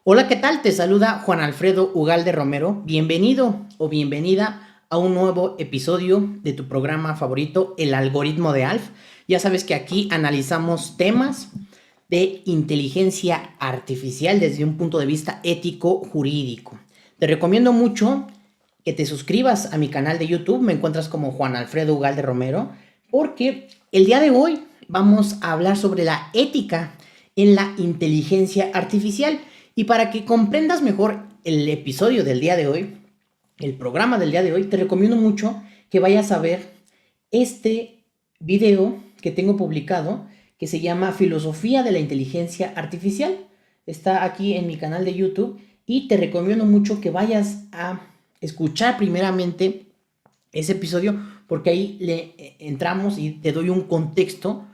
Hola, ¿qué tal? Te saluda Juan Alfredo Ugalde Romero. Bienvenido o bienvenida a un nuevo episodio de tu programa favorito, El Algoritmo de Alf. Ya sabes que aquí analizamos temas de inteligencia artificial desde un punto de vista ético-jurídico. Te recomiendo mucho que te suscribas a mi canal de YouTube. Me encuentras como Juan Alfredo Ugalde Romero, porque el día de hoy vamos a hablar sobre la ética en la inteligencia artificial. Y para que comprendas mejor el episodio del día de hoy, el programa del día de hoy, te recomiendo mucho que vayas a ver este video que tengo publicado que se llama Filosofía de la Inteligencia Artificial. Está aquí en mi canal de YouTube y te recomiendo mucho que vayas a escuchar primeramente ese episodio porque ahí le entramos y te doy un contexto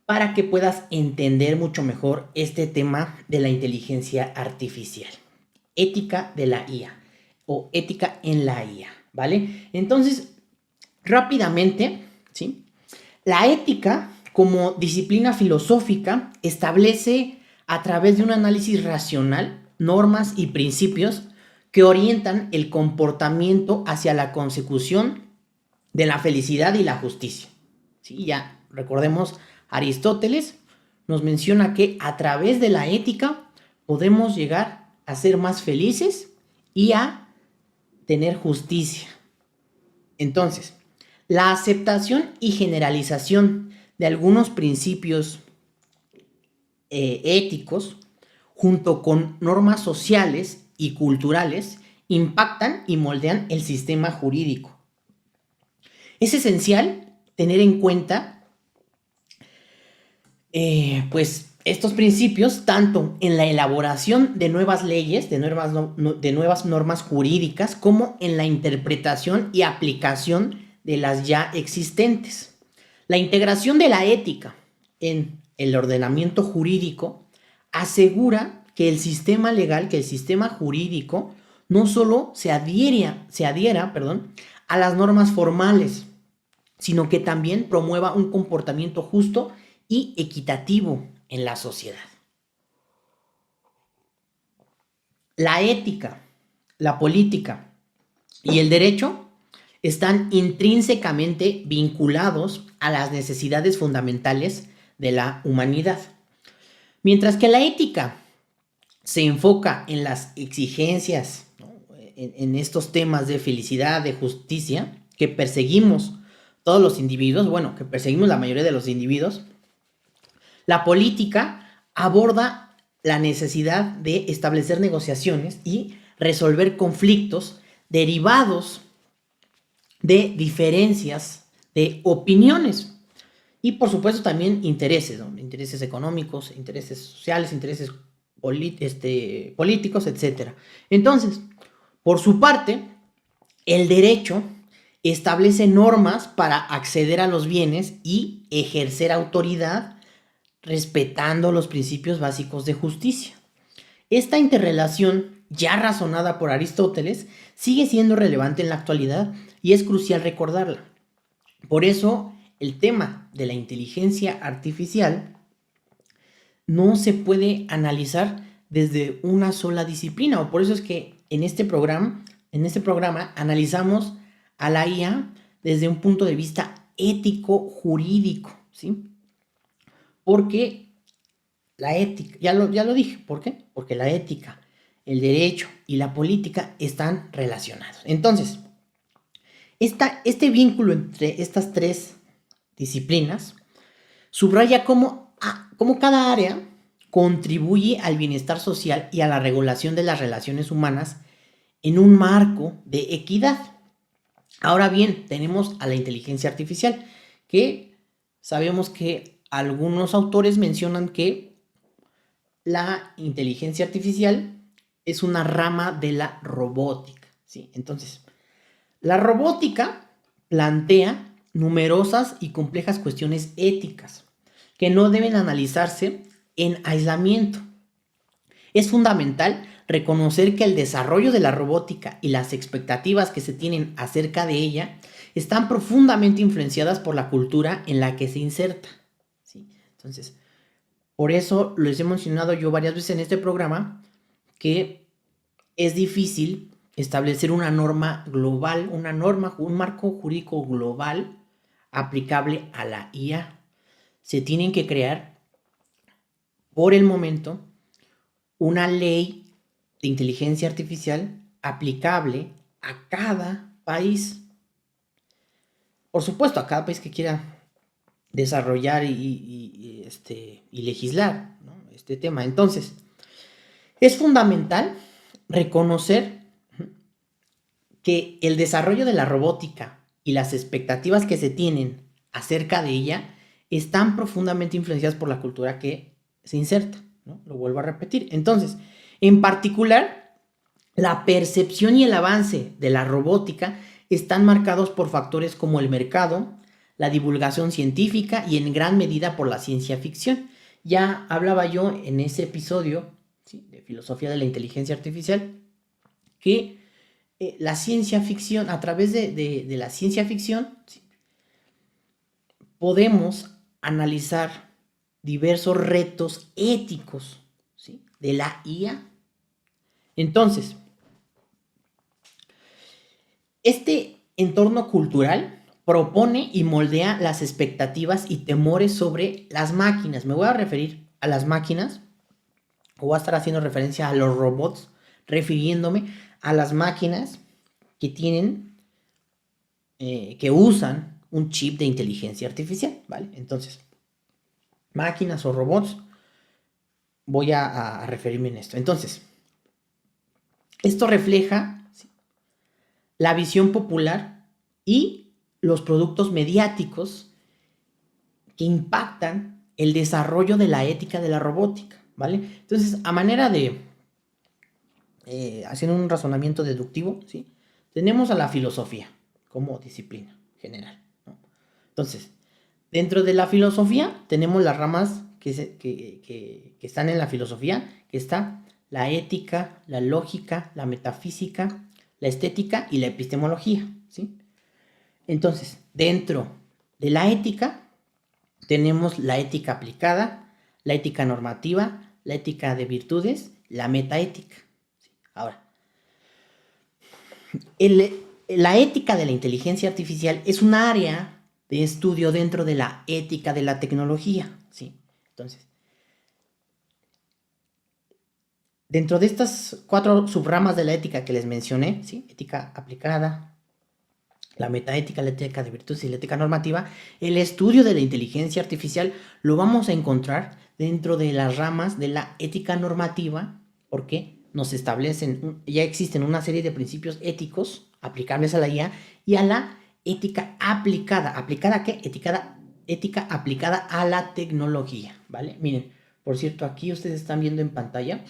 para que puedas entender mucho mejor este tema de la inteligencia artificial. Ética de la IA o ética en la IA, ¿vale? Entonces, rápidamente, ¿sí? La ética como disciplina filosófica establece a través de un análisis racional normas y principios que orientan el comportamiento hacia la consecución de la felicidad y la justicia. ¿Sí? Ya recordemos, Aristóteles nos menciona que a través de la ética podemos llegar a ser más felices y a tener justicia. Entonces, la aceptación y generalización de algunos principios éticos junto con normas sociales y culturales impactan y moldean el sistema jurídico. Es esencial tener en cuenta pues estos principios tanto en la elaboración de nuevas leyes, de nuevas normas jurídicas, como en la interpretación y aplicación de las ya existentes. La integración de la ética en el ordenamiento jurídico asegura que el sistema legal, que el sistema jurídico, no solo se adhiera a las normas formales, sino que también promueva un comportamiento justo y equitativo en la sociedad. La ética, la política y el derecho están intrínsecamente vinculados a las necesidades fundamentales de la humanidad. Mientras que la ética se enfoca en las exigencias, ¿no?, en estos temas de felicidad, de justicia, que perseguimos todos los individuos, bueno, que perseguimos la mayoría de los individuos, la política aborda la necesidad de establecer negociaciones y resolver conflictos derivados de diferencias de opiniones y por supuesto también intereses, ¿no? Intereses económicos, intereses sociales, intereses políticos, etc. Entonces, por su parte, el derecho establece normas para acceder a los bienes y ejercer autoridad respetando los principios básicos de justicia. Esta interrelación, ya razonada por Aristóteles, sigue siendo relevante en la actualidad y es crucial recordarla. Por eso, el tema de la inteligencia artificial no se puede analizar desde una sola disciplina, o por eso es que en este programa analizamos a la IA desde un punto de vista ético-jurídico, ¿sí? Porque la ética, ya lo dije, ¿por qué? Porque la ética, el derecho y la política están relacionados. Entonces, este vínculo entre estas tres disciplinas subraya cómo cada área contribuye al bienestar social y a la regulación de las relaciones humanas en un marco de equidad. Ahora bien, tenemos a la inteligencia artificial, que sabemos que algunos autores mencionan que la inteligencia artificial es una rama de la robótica, ¿sí? Entonces, la robótica plantea numerosas y complejas cuestiones éticas que no deben analizarse en aislamiento. Es fundamental reconocer que el desarrollo de la robótica y las expectativas que se tienen acerca de ella están profundamente influenciadas por la cultura en la que se inserta, ¿sí? Entonces, por eso les he mencionado yo varias veces en este programa que es difícil establecer una norma global, un marco jurídico global aplicable a la IA. Se tienen que crear, por el momento, una ley de inteligencia artificial aplicable a cada país. Por supuesto, a cada país que quiera desarrollar y legislar, ¿no?, este tema. Entonces, es fundamental reconocer que el desarrollo de la robótica y las expectativas que se tienen acerca de ella están profundamente influenciadas por la cultura que se inserta, ¿no? Lo vuelvo a repetir. Entonces, en particular, la percepción y el avance de la robótica están marcados por factores como el mercado, la divulgación científica y en gran medida por la ciencia ficción. Ya hablaba yo en ese episodio, ¿sí?, de filosofía de la inteligencia artificial, que la ciencia ficción, a través de la ciencia ficción, ¿sí?, podemos analizar diversos retos éticos, ¿sí?, de la IA. Entonces, este entorno cultural propone y moldea las expectativas y temores sobre las máquinas. Me voy a referir a las máquinas, o voy a estar haciendo referencia a los robots, refiriéndome a las máquinas que tienen, que usan un chip de inteligencia artificial, ¿vale? Entonces, máquinas o robots, voy a referirme en esto. Entonces, esto refleja, ¿sí?, la visión popular y los productos mediáticos que impactan el desarrollo de la ética de la robótica, ¿vale? Entonces, a manera de, haciendo un razonamiento deductivo, ¿sí?, tenemos a la filosofía como disciplina general, ¿no? Entonces, dentro de la filosofía tenemos las ramas que están en la filosofía, que está la ética, la lógica, la metafísica, la estética y la epistemología, ¿sí? Entonces, dentro de la ética tenemos la ética aplicada, la ética normativa, la ética de virtudes, la metaética. ¿Sí? Ahora, la ética de la inteligencia artificial es un área de estudio dentro de la ética de la tecnología, ¿sí? Entonces, dentro de estas 4 subramas de la ética que les mencioné, ¿sí?, ética aplicada, la metaética, la ética de virtudes y la ética normativa, el estudio de la inteligencia artificial lo vamos a encontrar dentro de las ramas de la ética normativa, porque nos establecen, ya existen una serie de principios éticos aplicables a la IA, y a la ética aplicada. ¿Aplicada a qué? Ética aplicada a la tecnología, ¿vale? Miren, por cierto, aquí ustedes están viendo en pantalla.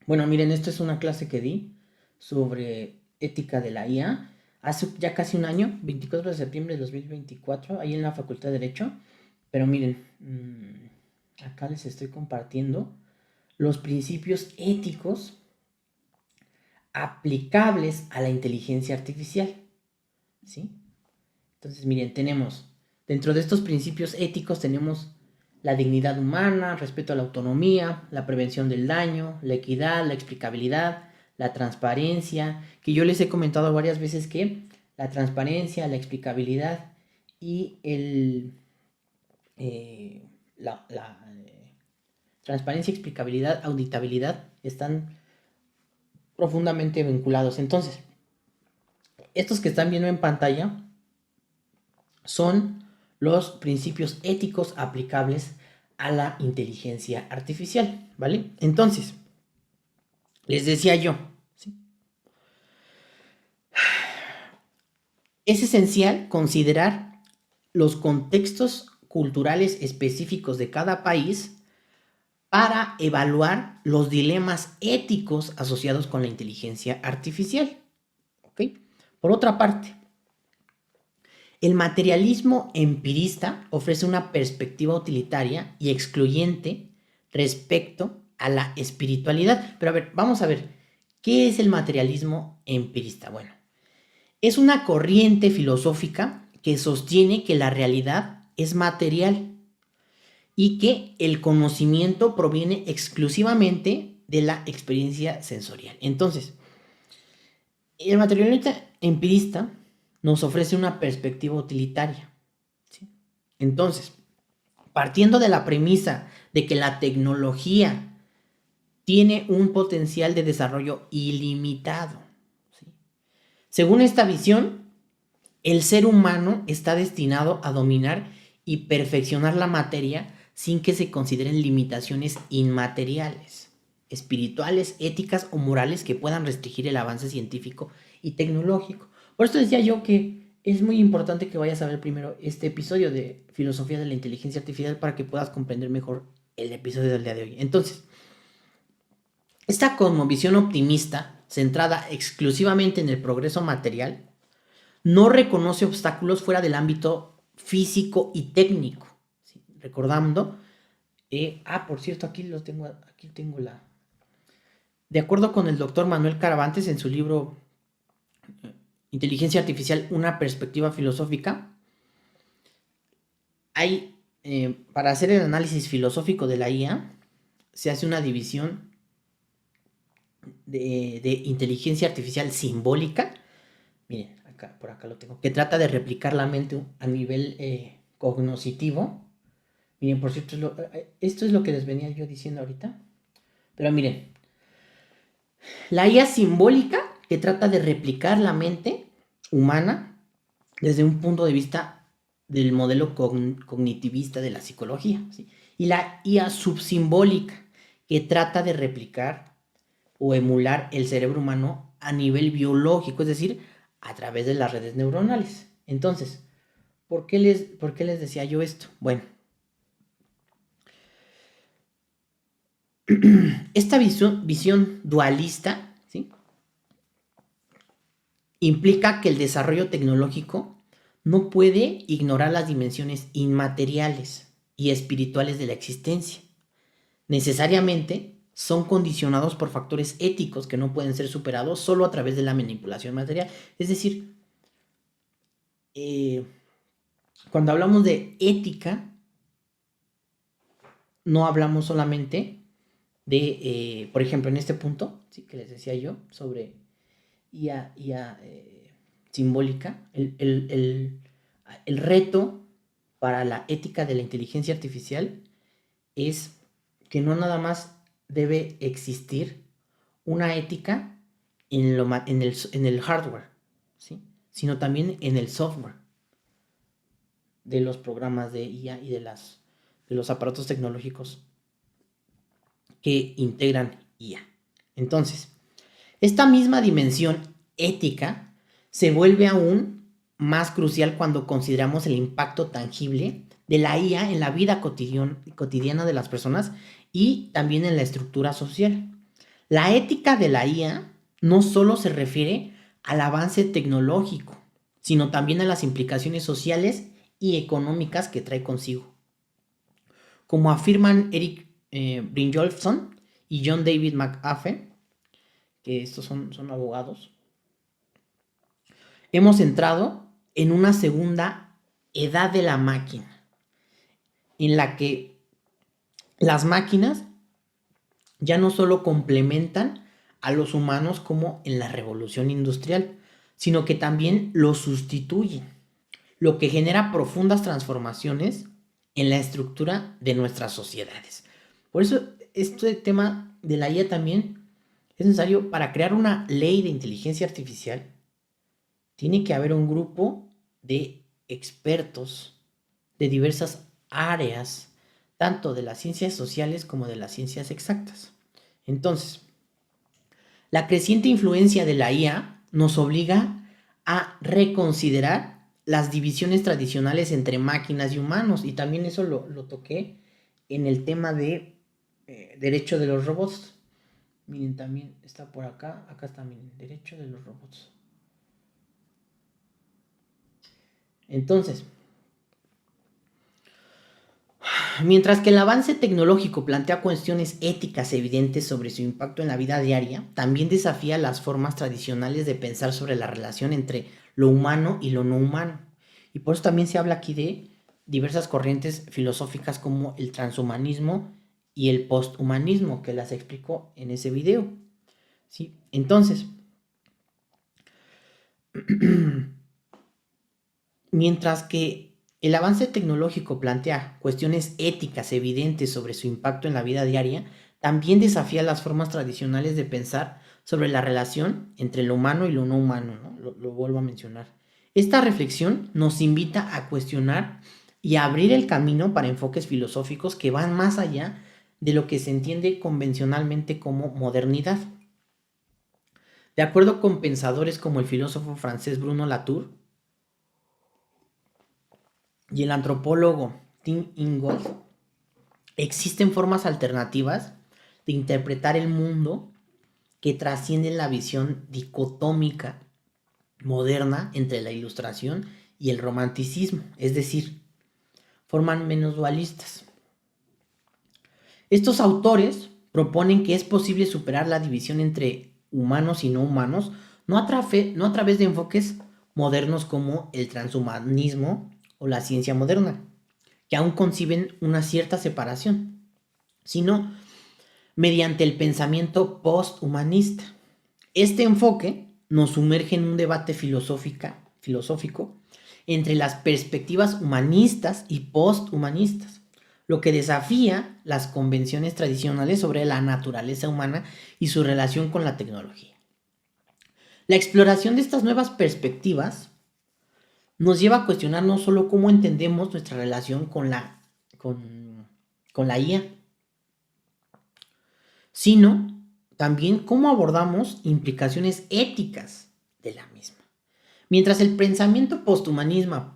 Bueno, miren, esto es una clase que di sobre ética de la IA hace ya casi un año, 24 de septiembre de 2024, ahí en la Facultad de Derecho. Pero miren, acá les estoy compartiendo los principios éticos aplicables a la inteligencia artificial, ¿sí? Entonces, miren, tenemos, dentro de estos principios éticos tenemos la dignidad humana, respeto a la autonomía, la prevención del daño, la equidad, la explicabilidad, la transparencia, que yo les he comentado varias veces que la transparencia, la explicabilidad y la transparencia, explicabilidad, auditabilidad están profundamente vinculados. Entonces, estos que están viendo en pantalla son los principios éticos aplicables a la inteligencia artificial, ¿vale? Entonces, les decía yo, ¿sí?, es esencial considerar los contextos culturales específicos de cada país para evaluar los dilemas éticos asociados con la inteligencia artificial, ¿ok? Por otra parte, el materialismo empirista ofrece una perspectiva utilitaria y excluyente respecto a la espiritualidad. Pero a ver, vamos a ver, ¿qué es el materialismo empirista? Bueno, es una corriente filosófica que sostiene que la realidad es material y que el conocimiento proviene exclusivamente de la experiencia sensorial. Entonces, el materialista empirista nos ofrece una perspectiva utilitaria, ¿sí? Entonces, partiendo de la premisa de que la tecnología tiene un potencial de desarrollo ilimitado, ¿sí? Según esta visión, el ser humano está destinado a dominar y perfeccionar la materia sin que se consideren limitaciones inmateriales, espirituales, éticas o morales que puedan restringir el avance científico y tecnológico. Por esto decía yo que es muy importante que vayas a ver primero este episodio de Filosofía de la Inteligencia Artificial para que puedas comprender mejor el episodio del día de hoy. Entonces, esta cosmovisión optimista, centrada exclusivamente en el progreso material, no reconoce obstáculos fuera del ámbito físico y técnico. ¿Sí? Recordando, por cierto, aquí tengo la... De acuerdo con el doctor Manuel Caravantes en su libro Inteligencia Artificial, una perspectiva filosófica, hay, para hacer el análisis filosófico de la IA, se hace una división de inteligencia artificial simbólica. Miren, por acá lo tengo, que trata de replicar la mente a nivel cognoscitivo. Miren, por cierto, esto es lo que les venía yo diciendo ahorita. Pero miren, la IA simbólica que trata de replicar la mente humana desde un punto de vista del modelo cognitivista de la psicología, ¿sí? Y la IA subsimbólica que trata de replicar o emular el cerebro humano a nivel biológico, es decir, a través de las redes neuronales. Entonces, ¿por qué les decía yo esto? Bueno, esta visión dualista, ¿sí?, implica que el desarrollo tecnológico no puede ignorar las dimensiones inmateriales y espirituales de la existencia. Necesariamente son condicionados por factores éticos que no pueden ser superados solo a través de la manipulación material. Es decir, cuando hablamos de ética, no hablamos solamente de, por ejemplo, en este punto, ¿sí?, que les decía yo, sobre IA simbólica, el reto para la ética de la inteligencia artificial es que no nada más debe existir una ética en el hardware, ¿sí?, sino también en el software de los programas de IA y de los aparatos tecnológicos que integran IA. Entonces, esta misma dimensión ética se vuelve aún más crucial cuando consideramos el impacto tangible de la IA en la vida cotidiana de las personas y también en la estructura social. La ética de la IA no solo se refiere al avance tecnológico, sino también a las implicaciones sociales y económicas que trae consigo. Como afirman Eric Brynjolfsson y John David McAfee, que estos son abogados, hemos entrado en una segunda edad de la máquina, en la que las máquinas ya no solo complementan a los humanos como en la revolución industrial, sino que también los sustituyen, lo que genera profundas transformaciones en la estructura de nuestras sociedades. Por eso este tema de la IA también es necesario. Para crear una ley de inteligencia artificial, tiene que haber un grupo de expertos de diversas áreas, tanto de las ciencias sociales como de las ciencias exactas. Entonces, la creciente influencia de la IA nos obliga a reconsiderar las divisiones tradicionales entre máquinas y humanos, y también eso lo toqué en el tema de derecho de los robots. Miren, también está por acá está, miren, derecho de los robots. Entonces, mientras que el avance tecnológico plantea cuestiones éticas evidentes sobre su impacto en la vida diaria, también desafía las formas tradicionales de pensar sobre la relación entre lo humano y lo no humano. Y por eso también se habla aquí diversas corrientes filosóficas como el transhumanismo y el posthumanismo, que las explico en ese video. ¿Sí? Entonces, mientras que el avance tecnológico plantea cuestiones éticas evidentes sobre su impacto en la vida diaria, también desafía las formas tradicionales de pensar sobre la relación entre lo humano y lo no humano, ¿no? Lo vuelvo a mencionar. Esta reflexión nos invita a cuestionar y a abrir el camino para enfoques filosóficos que van más allá de lo que se entiende convencionalmente como modernidad. De acuerdo con pensadores como el filósofo francés Bruno Latour y el antropólogo Tim Ingold, existen formas alternativas de interpretar el mundo que trascienden la visión dicotómica moderna entre la ilustración y el romanticismo, es decir, forman menos dualistas. Estos autores proponen que es posible superar la división entre humanos y no humanos, no a través de enfoques modernos como el transhumanismo o la ciencia moderna, que aún conciben una cierta separación, sino mediante el pensamiento posthumanista. Este enfoque nos sumerge en un debate filosófico entre las perspectivas humanistas y posthumanistas, lo que desafía las convenciones tradicionales sobre la naturaleza humana y su relación con la tecnología. La exploración de estas nuevas perspectivas nos lleva a cuestionar no solo cómo entendemos nuestra relación con la IA, sino también cómo abordamos implicaciones éticas de la misma. Mientras el pensamiento posthumanista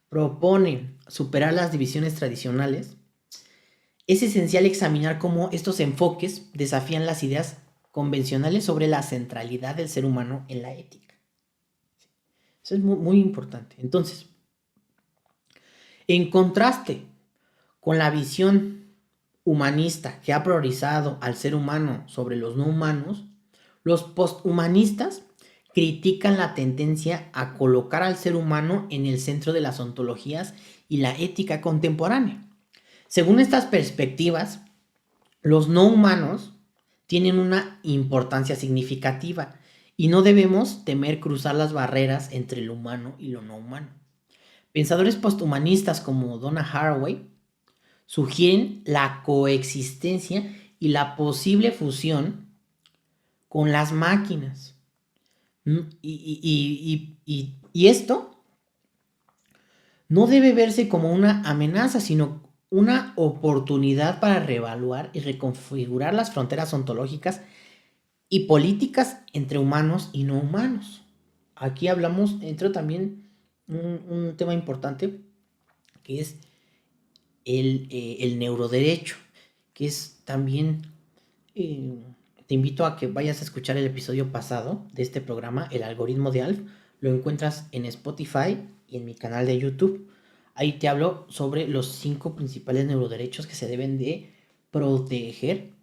propone superar las divisiones tradicionales, es esencial examinar cómo estos enfoques desafían las ideas convencionales sobre la centralidad del ser humano en la ética. Eso es muy, muy importante. Entonces, en contraste con la visión humanista que ha priorizado al ser humano sobre los no humanos, los posthumanistas critican la tendencia a colocar al ser humano en el centro de las ontologías y la ética contemporánea. Según estas perspectivas, los no humanos tienen una importancia significativa y no debemos temer cruzar las barreras entre lo humano y lo no humano. Pensadores posthumanistas como Donna Haraway sugieren la coexistencia y la posible fusión con las máquinas. Y esto no debe verse como una amenaza, sino una oportunidad para reevaluar y reconfigurar las fronteras ontológicas y políticas entre humanos y no humanos. Aquí entra también un tema importante que es el neuroderecho, que es también, te invito a que vayas a escuchar el episodio pasado de este programa, El algoritmo de Alf. Lo encuentras en Spotify y en mi canal de YouTube. Ahí te hablo sobre los 5 principales neuroderechos que se deben de proteger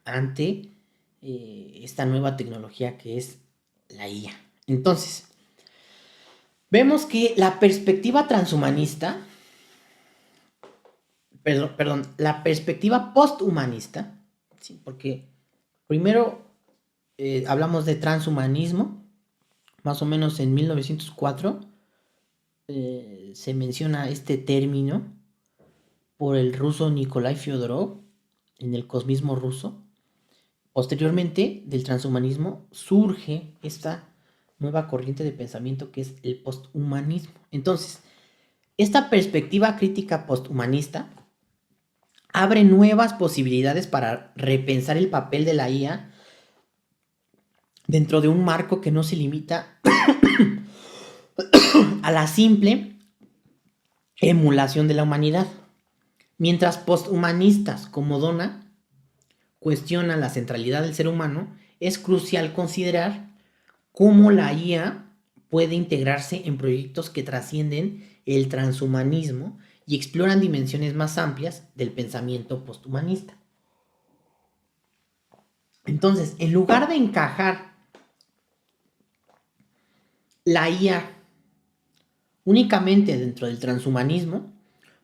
ante esta nueva tecnología que es la IA. Entonces, vemos que la perspectiva transhumanista, la perspectiva posthumanista, ¿sí? Porque primero hablamos de transhumanismo, más o menos en 1904 se menciona este término por el ruso Nikolai Fyodorov en el Cosmismo ruso. Posteriormente, del transhumanismo surge esta nueva corriente de pensamiento que es el posthumanismo. Entonces, esta perspectiva crítica posthumanista abre nuevas posibilidades para repensar el papel de la IA dentro de un marco que no se limita a la simple emulación de la humanidad. Mientras posthumanistas como Donna cuestionan la centralidad del ser humano, es crucial considerar cómo la IA puede integrarse en proyectos que trascienden el transhumanismo y exploran dimensiones más amplias del pensamiento posthumanista. Entonces, en lugar de encajar la IA únicamente dentro del transhumanismo,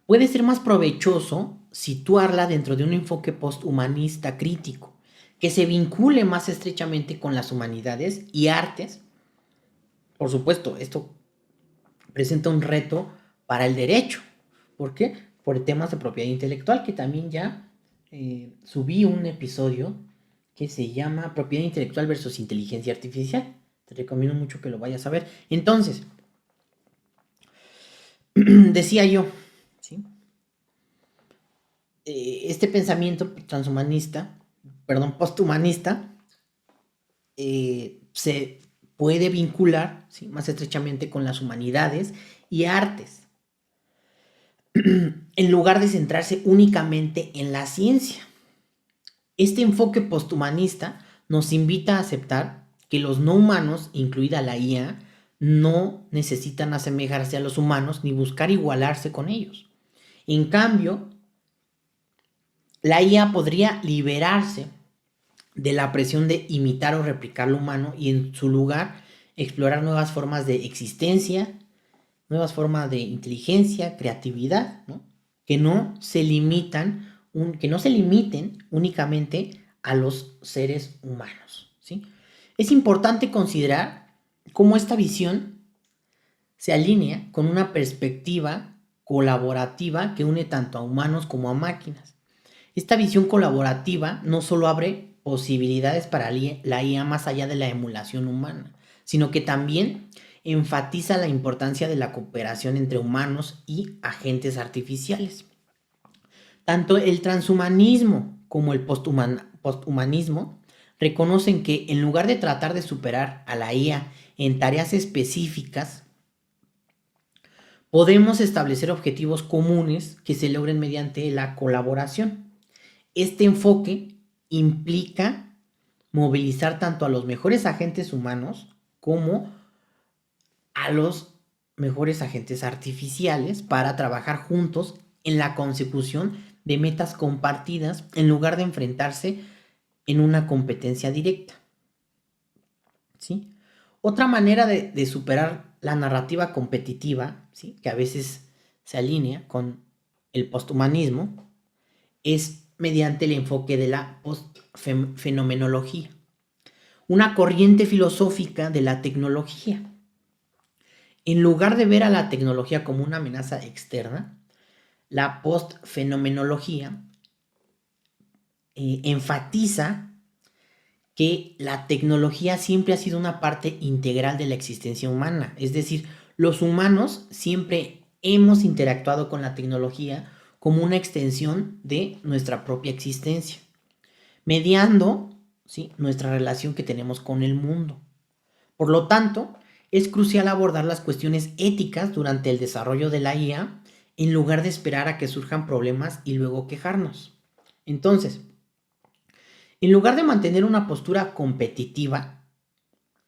puede ser más provechoso situarla dentro de un enfoque posthumanista crítico, que se vincule más estrechamente con las humanidades y artes. Por supuesto, esto presenta un reto para el derecho. ¿Por qué? Por temas de propiedad intelectual, que también ya subí un episodio que se llama Propiedad intelectual versus inteligencia artificial. Te recomiendo mucho que lo vayas a ver. Entonces, decía yo, ¿sí? Este pensamiento transhumanista, perdón, posthumanista, se puede vincular, ¿sí?, más estrechamente con las humanidades y artes, en lugar de centrarse únicamente en la ciencia. Este enfoque posthumanista nos invita a aceptar que los no humanos, incluida la IA, no necesitan asemejarse a los humanos ni buscar igualarse con ellos. En cambio, la IA podría liberarse de la presión de imitar o replicar lo humano y en su lugar explorar nuevas formas de existencia, nuevas formas de inteligencia, creatividad, ¿no? Que no se limitan, que no se limiten únicamente a los seres humanos, ¿sí? Es importante considerar cómo esta visión se alinea con una perspectiva colaborativa que une tanto a humanos como a máquinas. Esta visión colaborativa no solo abre posibilidades para la IA más allá de la emulación humana, sino que también enfatiza la importancia de la cooperación entre humanos y agentes artificiales. Tanto el transhumanismo como el posthumanismo reconocen que en lugar de tratar de superar a la IA en tareas específicas, podemos establecer objetivos comunes que se logren mediante la colaboración. Este enfoque implica movilizar tanto a los mejores agentes humanos como a los mejores agentes artificiales para trabajar juntos en la consecución de metas compartidas en lugar de enfrentarse en una competencia directa, ¿sí? Otra manera de superar la narrativa competitiva, ¿sí?, que a veces se alinea con el posthumanismo, es mediante el enfoque de la postfenomenología, una corriente filosófica de la tecnología. En lugar de ver a la tecnología como una amenaza externa, la postfenomenología enfatiza que la tecnología siempre ha sido una parte integral de la existencia humana. Es decir, los humanos siempre hemos interactuado con la tecnología como una extensión de nuestra propia existencia, mediando, ¿sí?, nuestra relación que tenemos con el mundo. Por lo tanto, es crucial abordar las cuestiones éticas durante el desarrollo de la IA en lugar de esperar a que surjan problemas y luego quejarnos. Entonces, en lugar de mantener una postura competitiva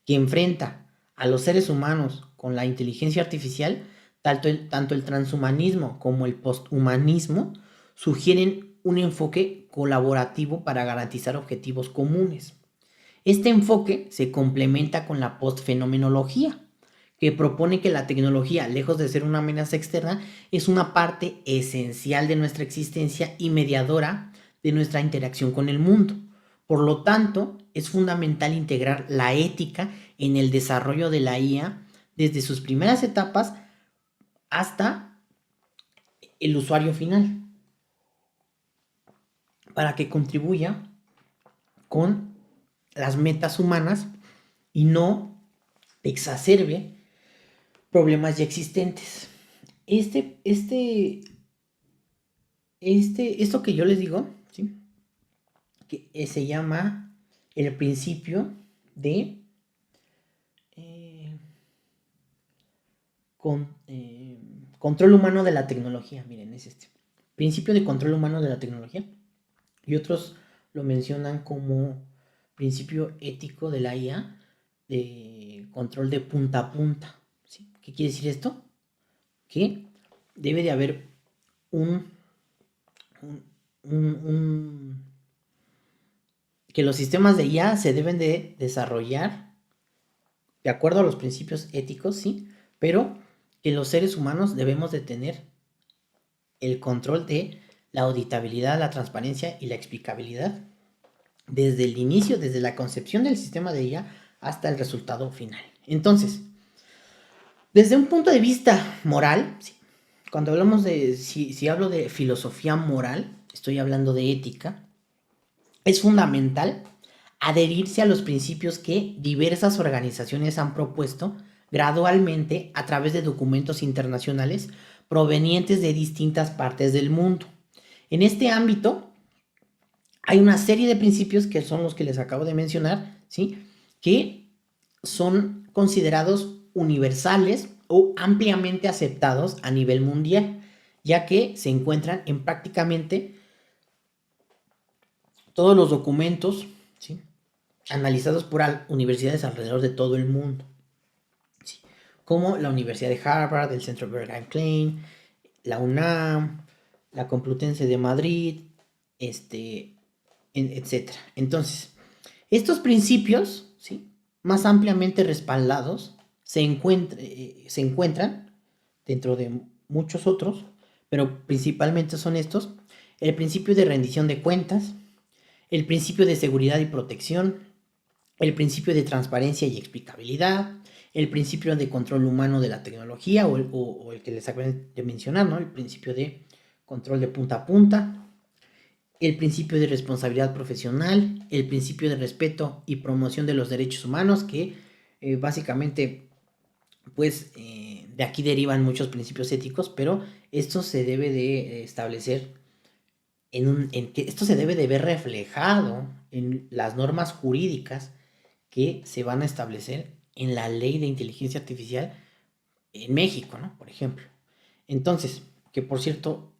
que enfrenta a los seres humanos con la inteligencia artificial, tanto el transhumanismo como el posthumanismo sugieren un enfoque colaborativo para garantizar objetivos comunes. Este enfoque se complementa con la postfenomenología, que propone que la tecnología, lejos de ser una amenaza externa, es una parte esencial de nuestra existencia y mediadora de nuestra interacción con el mundo. Por lo tanto, es fundamental integrar la ética en el desarrollo de la IA desde sus primeras etapas hasta el usuario final, para que contribuya con las metas humanas y no exacerbe problemas ya existentes. Esto que yo les digo, ¿sí?, que se llama el principio de control humano de la tecnología. Miren, es este principio de control humano de la tecnología, y otros lo mencionan como principio ético de la IA, de control de punta a punta, ¿sí? ¿Qué quiere decir esto? Que debe de haber que los sistemas de IA se deben de desarrollar de acuerdo a los principios éticos, sí, pero que los seres humanos debemos de tener el control de la auditabilidad, la transparencia y la explicabilidad desde el inicio, desde la concepción del sistema de IA hasta el resultado final. Entonces, desde un punto de vista moral, ¿sí? Cuando hablamos de, si hablo de filosofía moral, estoy hablando de ética, es fundamental adherirse a los principios que diversas organizaciones han propuesto gradualmente a través de documentos internacionales provenientes de distintas partes del mundo. En este ámbito hay una serie de principios que son los que les acabo de mencionar, ¿sí? Que son considerados universales o ampliamente aceptados a nivel mundial, ya que se encuentran en prácticamente todos los documentos, ¿sí? Analizados por universidades alrededor de todo el mundo, ¿sí? Como la Universidad de Harvard, el Centro Bergheim Klein, la UNAM, la Complutense de Madrid, etc. Entonces, estos principios, ¿sí? Más ampliamente respaldados se encuentran dentro de muchos otros, pero principalmente son estos: el principio de rendición de cuentas, el principio de seguridad y protección, el principio de transparencia y explicabilidad, el principio de control humano de la tecnología o el que les acabo de mencionar, ¿no? El principio de control de punta a punta, el principio de responsabilidad profesional, el principio de respeto y promoción de los derechos humanos, que básicamente, pues, de aquí derivan muchos principios éticos, pero esto se debe de establecer en que esto se debe de ver reflejado en las normas jurídicas que se van a establecer en la ley de inteligencia artificial en México, ¿no? Por ejemplo. Entonces, que por cierto,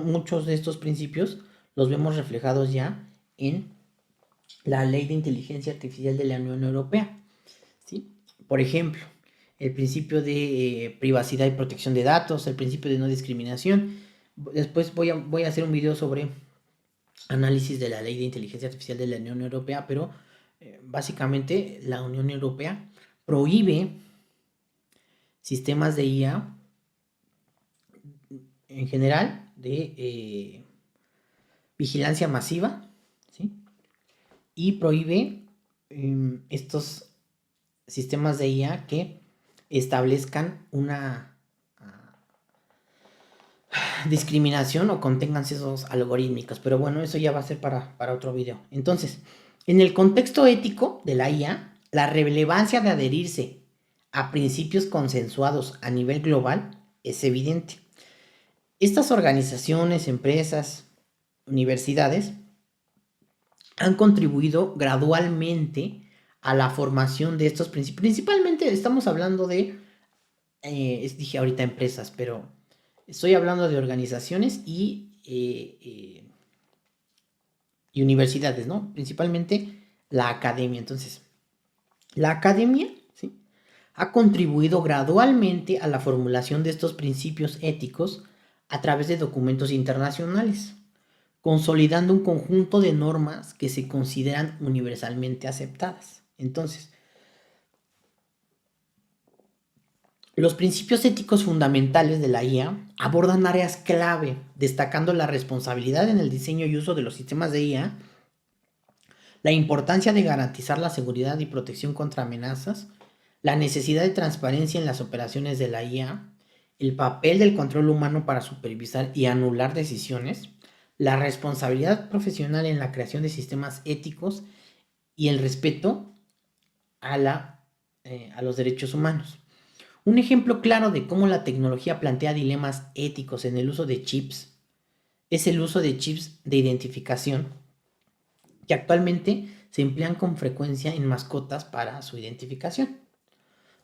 muchos de estos principios los vemos reflejados ya en la ley de inteligencia artificial de la Unión Europea, ¿sí? Por ejemplo, el principio de privacidad y protección de datos, el principio de no discriminación. Después voy a hacer un video sobre análisis de la ley de inteligencia artificial de la Unión Europea, pero básicamente la Unión Europea prohíbe sistemas de IA en general de vigilancia masiva, ¿sí? Y prohíbe estos sistemas de IA que establezcan una discriminación o contengan sesgos algorítmicos. Pero bueno, eso ya va a ser para otro video. Entonces, en el contexto ético de la IA, la relevancia de adherirse a principios consensuados a nivel global es evidente. Estas organizaciones, empresas, universidades han contribuido gradualmente a la formación de estos principios. Principalmente estamos hablando de, dije ahorita empresas, pero estoy hablando de organizaciones y universidades, ¿no? Principalmente la academia. Entonces, la academia, ¿sí?, ha contribuido gradualmente a la formulación de estos principios éticos a través de documentos internacionales, consolidando un conjunto de normas que se consideran universalmente aceptadas. Entonces, los principios éticos fundamentales de la IA abordan áreas clave, destacando la responsabilidad en el diseño y uso de los sistemas de IA, la importancia de garantizar la seguridad y protección contra amenazas, la necesidad de transparencia en las operaciones de la IA, el papel del control humano para supervisar y anular decisiones, la responsabilidad profesional en la creación de sistemas éticos y el respeto a los derechos humanos. Un ejemplo claro de cómo la tecnología plantea dilemas éticos en el uso de chips es el uso de chips de identificación que actualmente se emplean con frecuencia en mascotas para su identificación.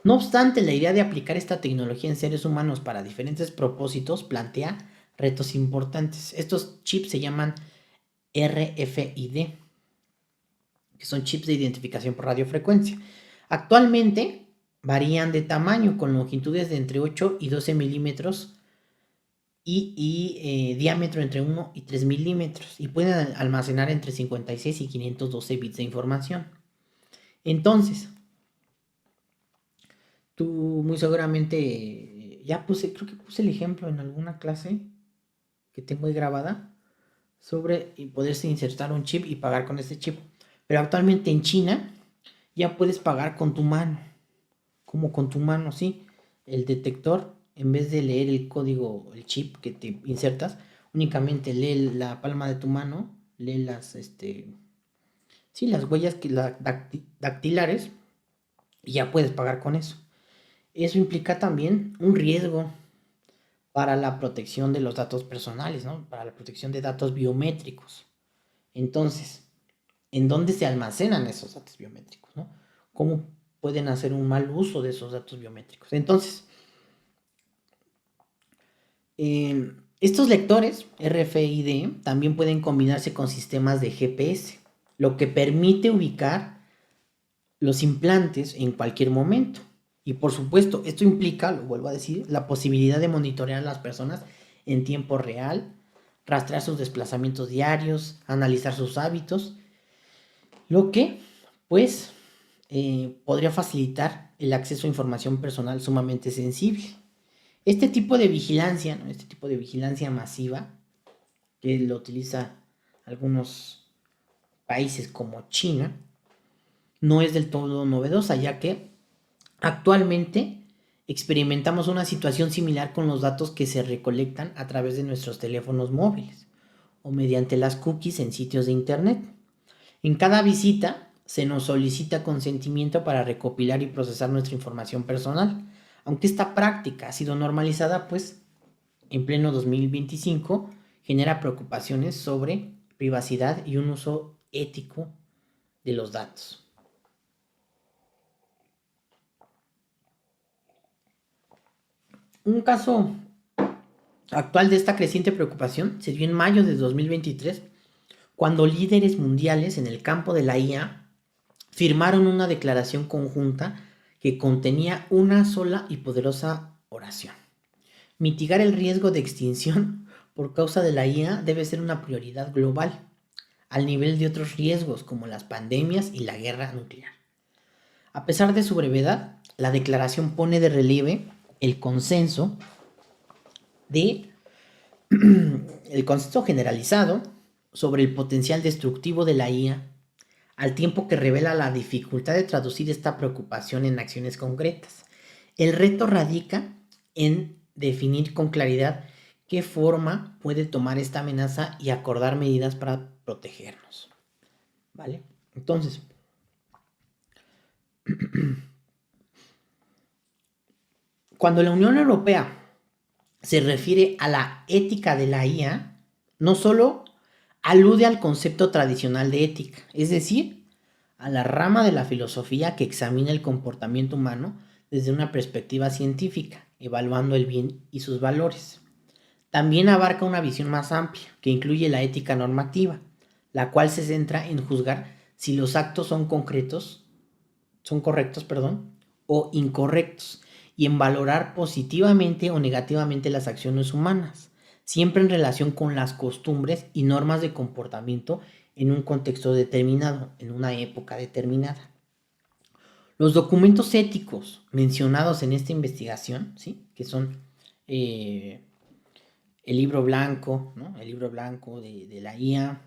No obstante, la idea de aplicar esta tecnología en seres humanos para diferentes propósitos plantea retos importantes. Estos chips se llaman RFID, que son chips de identificación por radiofrecuencia. Actualmente varían de tamaño, con longitudes de entre 8 y 12 milímetros y diámetro entre 1 y 3 milímetros, y pueden almacenar entre 56 y 512 bits de información. Entonces, tú muy seguramente creo que puse el ejemplo en alguna clase que tengo ahí grabada sobre poderse insertar un chip y pagar con ese chip. Pero actualmente en China ya puedes pagar con tu mano, como con tu mano, sí. El detector, en vez de leer el código, el chip que te insertas, únicamente lee la palma de tu mano, lee las huellas dactilares y ya puedes pagar con eso. Eso implica también un riesgo para la protección de los datos personales, ¿no? Para la protección de datos biométricos. Entonces, ¿en dónde se almacenan esos datos biométricos, no? ¿Cómo pueden hacer un mal uso de esos datos biométricos? Entonces, estos lectores RFID también pueden combinarse con sistemas de GPS, lo que permite ubicar los implantes en cualquier momento. Y por supuesto, esto implica, lo vuelvo a decir, la posibilidad de monitorear a las personas en tiempo real, rastrear sus desplazamientos diarios, analizar sus hábitos, lo que, pues, podría facilitar el acceso a información personal sumamente sensible. Este tipo de vigilancia, ¿no? Este tipo de vigilancia masiva, que lo utiliza algunos países como China, no es del todo novedosa, ya que actualmente experimentamos una situación similar con los datos que se recolectan a través de nuestros teléfonos móviles o mediante las cookies en sitios de internet. En cada visita se nos solicita consentimiento para recopilar y procesar nuestra información personal. Aunque esta práctica ha sido normalizada, pues en pleno 2025 genera preocupaciones sobre privacidad y un uso ético de los datos. Un caso actual de esta creciente preocupación se dio en mayo de 2023, cuando líderes mundiales en el campo de la IA firmaron una declaración conjunta que contenía una sola y poderosa oración: mitigar el riesgo de extinción por causa de la IA debe ser una prioridad global, al nivel de otros riesgos como las pandemias y la guerra nuclear. A pesar de su brevedad, la declaración pone de relieve el consenso de el consenso generalizado sobre el potencial destructivo de la IA, al tiempo que revela la dificultad de traducir esta preocupación en acciones concretas. El reto radica en definir con claridad qué forma puede tomar esta amenaza y acordar medidas para protegernos. ¿Vale? Entonces, cuando la Unión Europea se refiere a la ética de la IA, no solo alude al concepto tradicional de ética, es decir, a la rama de la filosofía que examina el comportamiento humano desde una perspectiva científica, evaluando el bien y sus valores. También abarca una visión más amplia, que incluye la ética normativa, la cual se centra en juzgar si los actos son correctos, o incorrectos, y en valorar positivamente o negativamente las acciones humanas, siempre en relación con las costumbres y normas de comportamiento en un contexto determinado, en una época determinada. Los documentos éticos mencionados en esta investigación, ¿sí? Que son el libro blanco, ¿no? El libro blanco de la IA,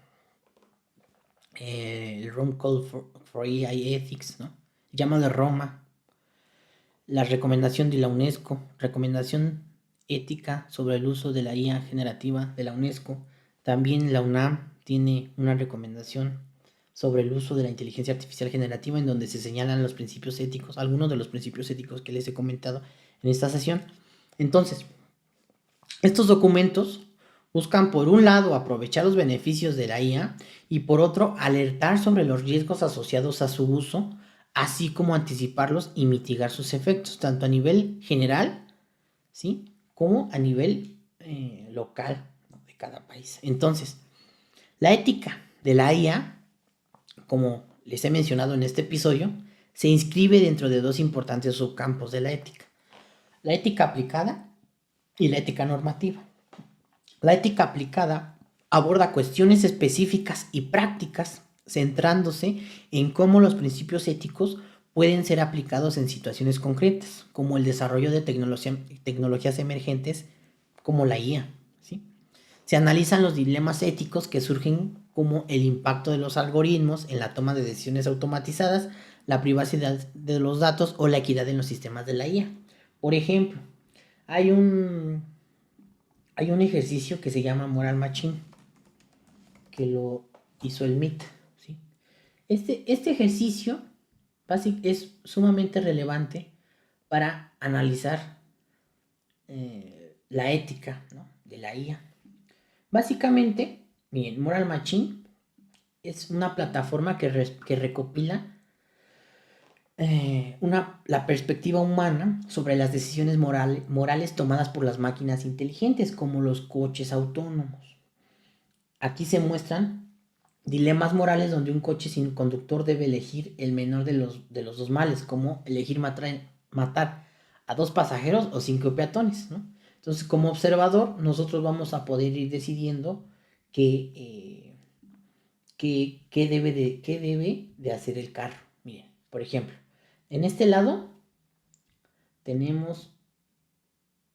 el Rome Code for AI Ethics, ¿no? El llamado de Roma, la recomendación de la UNESCO, recomendación ética sobre el uso de la IA generativa de la UNESCO. También la UNAM tiene una recomendación sobre el uso de la inteligencia artificial generativa, en donde se señalan los principios éticos, algunos de los principios éticos que les he comentado en esta sesión. Entonces, estos documentos buscan, por un lado, aprovechar los beneficios de la IA y, por otro, alertar sobre los riesgos asociados a su uso, así como anticiparlos y mitigar sus efectos, tanto a nivel general, ¿sí?, como a nivel local, ¿no?, de cada país. Entonces, la ética de la IA, como les he mencionado en este episodio, se inscribe dentro de dos importantes subcampos de la ética: la ética aplicada y la ética normativa. La ética aplicada aborda cuestiones específicas y prácticas, centrándose en cómo los principios éticos pueden ser aplicados en situaciones concretas, como el desarrollo de tecnologías emergentes como la IA, ¿sí? Se analizan los dilemas éticos que surgen como el impacto de los algoritmos en la toma de decisiones automatizadas, la privacidad de los datos o la equidad en los sistemas de la IA. Por ejemplo, hay un, hay un ejercicio que se llama Moral Machine, que lo hizo el MIT, ¿sí? Este ejercicio es sumamente relevante para analizar la ética, ¿no?, de la IA. Básicamente, miren, Moral Machine es una plataforma que recopila la perspectiva humana sobre las decisiones morales tomadas por las máquinas inteligentes, como los coches autónomos. Aquí se muestran dilemas morales donde un coche sin conductor debe elegir el menor de los dos males, como elegir matar a 2 pasajeros o 5 peatones, ¿no? Entonces, como observador, nosotros vamos a poder ir decidiendo qué debe de hacer el carro. Miren, por ejemplo, en este lado tenemos,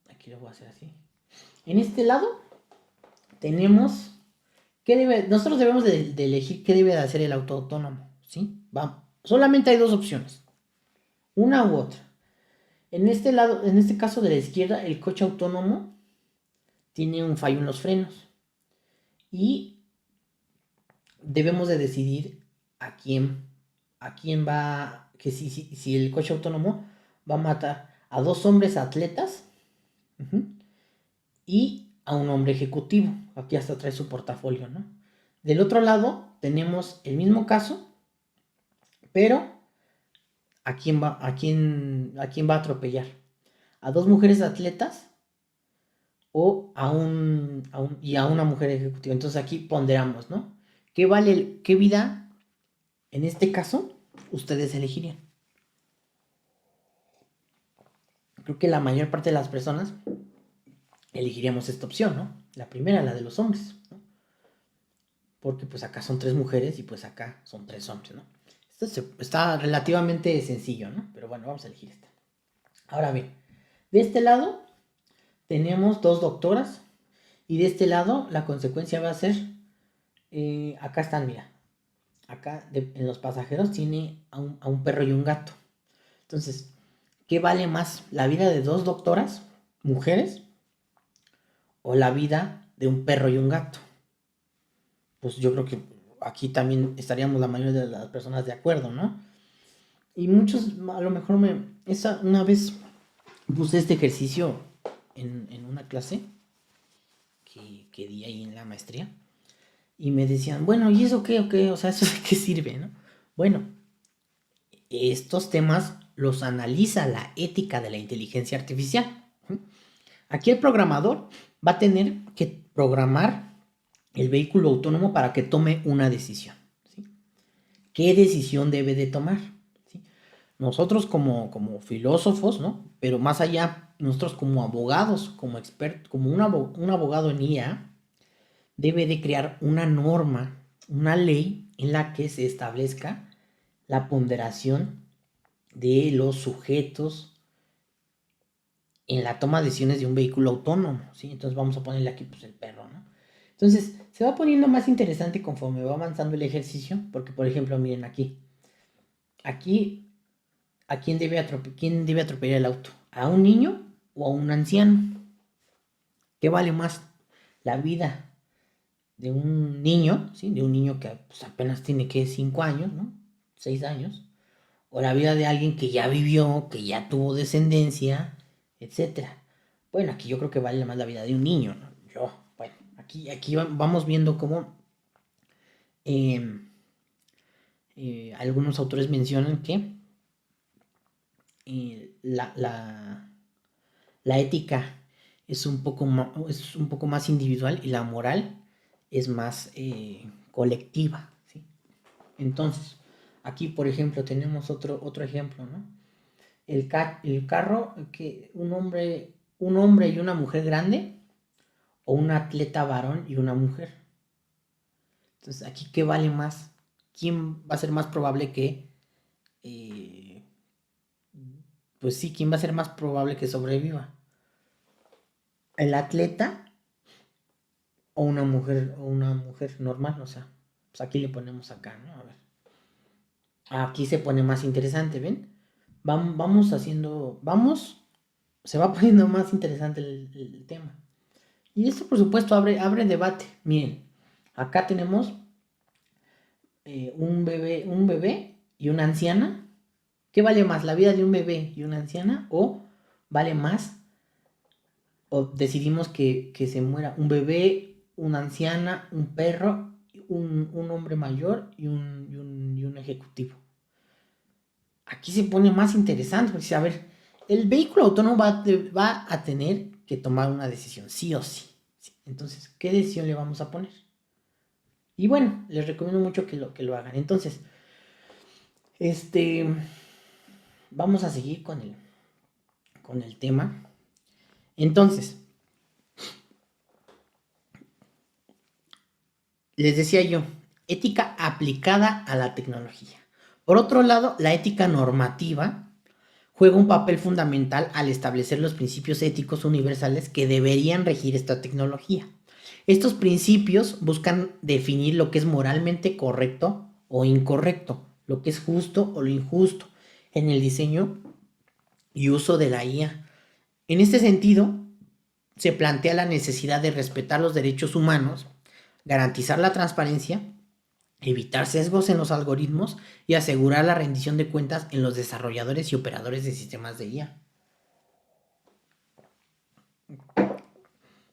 aquí lo voy a hacer así, en este lado tenemos, nosotros debemos de elegir qué debe de hacer el auto autónomo, ¿sí? Vamos, solamente hay 2 opciones, una u otra. En este lado, en este caso de la izquierda, el coche autónomo tiene un fallo en los frenos y debemos de decidir a quién va, que si el coche autónomo va a matar a 2 hombres atletas, uh-huh, y a un hombre ejecutivo. Aquí hasta trae su portafolio, ¿no? Del otro lado tenemos el mismo caso, pero ¿a quién va a atropellar? ¿A 2 mujeres atletas o a una mujer ejecutiva? Entonces aquí ponderamos, ¿no? ¿Qué vida, en este caso, ustedes elegirían? Creo que la mayor parte de las personas elegiríamos esta opción, ¿no? La primera, la de los hombres, ¿no? Porque pues acá son 3 mujeres y pues acá son 3 hombres, ¿no? Esto está relativamente sencillo, ¿no? Pero bueno, vamos a elegir esta. Ahora bien, de este lado tenemos 2 doctoras y de este lado la consecuencia va a ser, acá están, mira, acá en los pasajeros tiene a un perro y un gato. Entonces, ¿qué vale más? ¿La vida de 2 doctoras, mujeres, o la vida de un perro y un gato? Pues yo creo que aquí también estaríamos la mayoría de las personas de acuerdo, ¿no? Y muchos, a lo mejor una vez puse este ejercicio en una clase que di ahí en la maestría y me decían, bueno, ¿y eso qué o qué? O sea, ¿eso de qué sirve, no? Bueno, estos temas los analiza la ética de la inteligencia artificial. Aquí el programador va a tener que programar el vehículo autónomo para que tome una decisión, ¿sí? ¿Qué decisión debe de tomar? ¿Sí? Nosotros como filósofos, ¿no? Pero más allá, nosotros como abogados, como expertos, como un abogado en IA, debe de crear una norma, una ley en la que se establezca la ponderación de los sujetos en la toma de decisiones de un vehículo autónomo, ¿sí? Entonces vamos a ponerle aquí pues el perro, ¿no? Entonces se va poniendo más interesante conforme va avanzando el ejercicio, porque por ejemplo, miren aquí, ¿a quién debe atropellar el auto? ¿A un niño o a un anciano? ¿Qué vale más? La vida de un niño, ¿sí? De un niño que pues, apenas tiene, ¿qué? 5 años, ¿no? 6 años. O la vida de alguien que ya vivió, que ya tuvo descendencia, etcétera. Bueno, aquí yo creo que vale más la vida de un niño, ¿no? Bueno, aquí vamos viendo cómo eh, algunos autores mencionan que la ética es un poco más individual y la moral es más colectiva, ¿sí? Entonces, aquí, por ejemplo, tenemos otro ejemplo, ¿no? El carro, que un hombre y una mujer grande, o un atleta varón y una mujer. Entonces, aquí, ¿qué vale más? ¿Quién va a ser más probable que pues sí, ¿quién va a ser más probable que sobreviva? ¿El atleta o una mujer normal? O sea, pues aquí le ponemos acá, ¿no? A ver. Aquí se pone más interesante, ¿ven? Vamos haciendo, se va poniendo más interesante el tema. Y esto, por supuesto, abre debate. Miren, acá tenemos un bebé y una anciana. ¿Qué vale más, la vida de un bebé y una anciana? ¿O vale más, o decidimos que se muera un bebé, una anciana, un perro, un hombre mayor y un ejecutivo? Aquí se pone más interesante, porque, a ver, el vehículo autónomo va a tener que tomar una decisión, sí o sí. ¿Sí? Entonces, ¿qué decisión le vamos a poner? Y bueno, les recomiendo mucho que lo hagan. Entonces, este, vamos a seguir con el tema. Entonces, les decía yo, ética aplicada a la tecnología. Por otro lado, la ética normativa juega un papel fundamental al establecer los principios éticos universales que deberían regir esta tecnología. Estos principios buscan definir lo que es moralmente correcto o incorrecto, lo que es justo o lo injusto en el diseño y uso de la IA. En este sentido, se plantea la necesidad de respetar los derechos humanos, garantizar la transparencia, evitar sesgos en los algoritmos y asegurar la rendición de cuentas en los desarrolladores y operadores de sistemas de IA.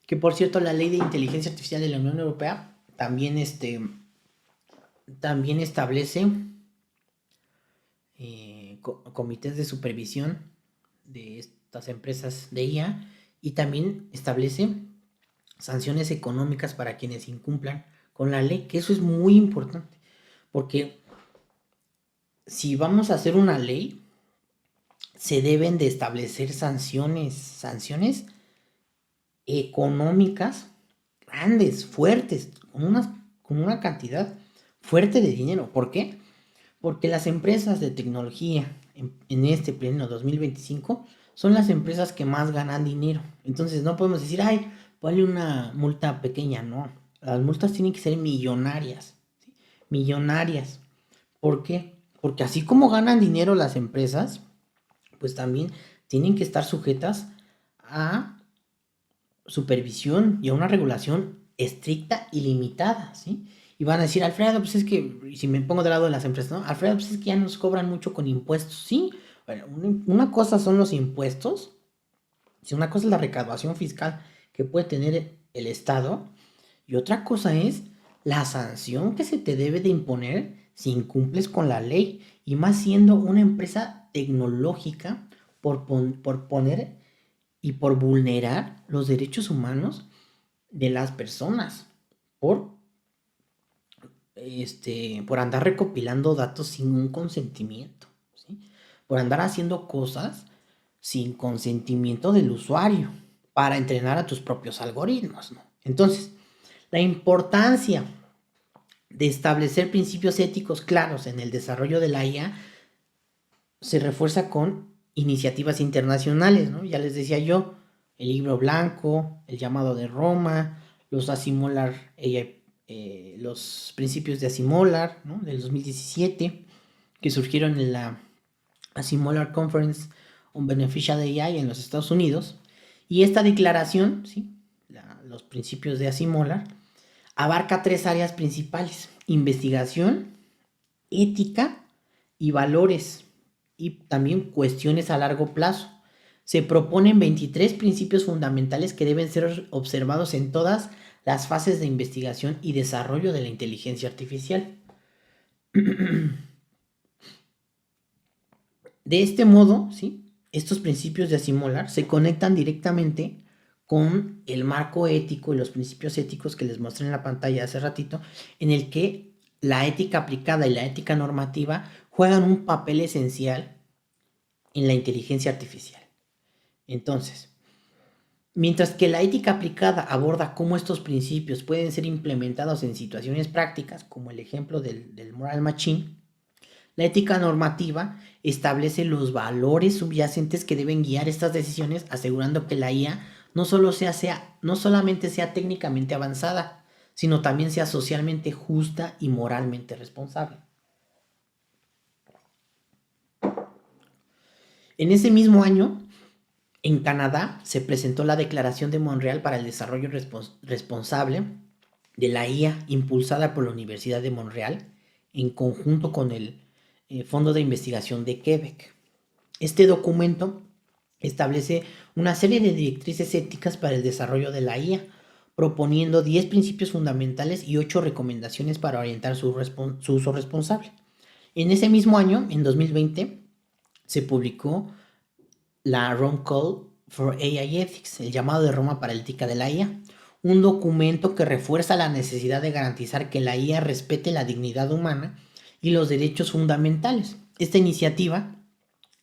Que por cierto, la ley de inteligencia artificial de la Unión Europea también establece comités de supervisión de estas empresas de IA y también establece sanciones económicas para quienes incumplan con la ley, que eso es muy importante, porque si vamos a hacer una ley, se deben de establecer sanciones económicas grandes, fuertes, con una cantidad fuerte de dinero. ¿Por qué? Porque las empresas de tecnología en este pleno 2025 son las empresas que más ganan dinero. Entonces no podemos decir, ay, vale una multa pequeña, no. Las multas tienen que ser millonarias, ¿sí? Millonarias. ¿Por qué? Porque así como ganan dinero las empresas, pues también tienen que estar sujetas a supervisión y a una regulación estricta y limitada, ¿sí? Y van a decir, Alfredo, pues es que, si me pongo del lado de las empresas, ¿no? Alfredo, pues es que ya nos cobran mucho con impuestos, ¿sí? Bueno, una cosa son los impuestos, si una cosa es la recaudación fiscal que puede tener el Estado, y otra cosa es la sanción que se te debe de imponer si incumples con la ley, y más siendo una empresa tecnológica por poner y por vulnerar los derechos humanos de las personas, por, por andar recopilando datos sin un consentimiento, ¿sí? Por andar haciendo cosas sin consentimiento del usuario para entrenar a tus propios algoritmos, ¿no? Entonces, la importancia de establecer principios éticos claros en el desarrollo de la IA se refuerza con iniciativas internacionales, ¿no? Ya les decía yo, el libro blanco, el llamado de Roma, los Asimolar, los principios de Asimolar, ¿no? Del 2017, que surgieron en la Asimolar Conference on Beneficial AI en los Estados Unidos. Y esta declaración, ¿sí? Los principios de Asimolar, abarca 3 áreas principales: investigación, ética y valores, y también cuestiones a largo plazo. Se proponen 23 principios fundamentales que deben ser observados en todas las fases de investigación y desarrollo de la inteligencia artificial. De este modo, ¿sí? Estos principios de Asimolar se conectan directamente con el marco ético y los principios éticos que les mostré en la pantalla hace ratito, en el que la ética aplicada y la ética normativa juegan un papel esencial en la inteligencia artificial. Entonces, mientras que la ética aplicada aborda cómo estos principios pueden ser implementados en situaciones prácticas, como el ejemplo del Moral Machine, La ética normativa establece los valores subyacentes que deben guiar estas decisiones, asegurando que la IA no solamente sea técnicamente avanzada, sino también sea socialmente justa y moralmente responsable. En ese mismo año, en Canadá, se presentó la Declaración de Montreal para el Desarrollo Responsable de la IA, impulsada por la Universidad de Montreal, en conjunto con el Fondo de Investigación de Quebec. Este documento establece una serie de directrices éticas para el desarrollo de la IA, proponiendo 10 principios fundamentales y 8 recomendaciones para orientar su uso responsable. En ese mismo año, en 2020, se publicó la Rome Call for AI Ethics, el llamado de Roma para la ética de la IA, un documento que refuerza la necesidad de garantizar que la IA respete la dignidad humana y los derechos fundamentales. Esta iniciativa,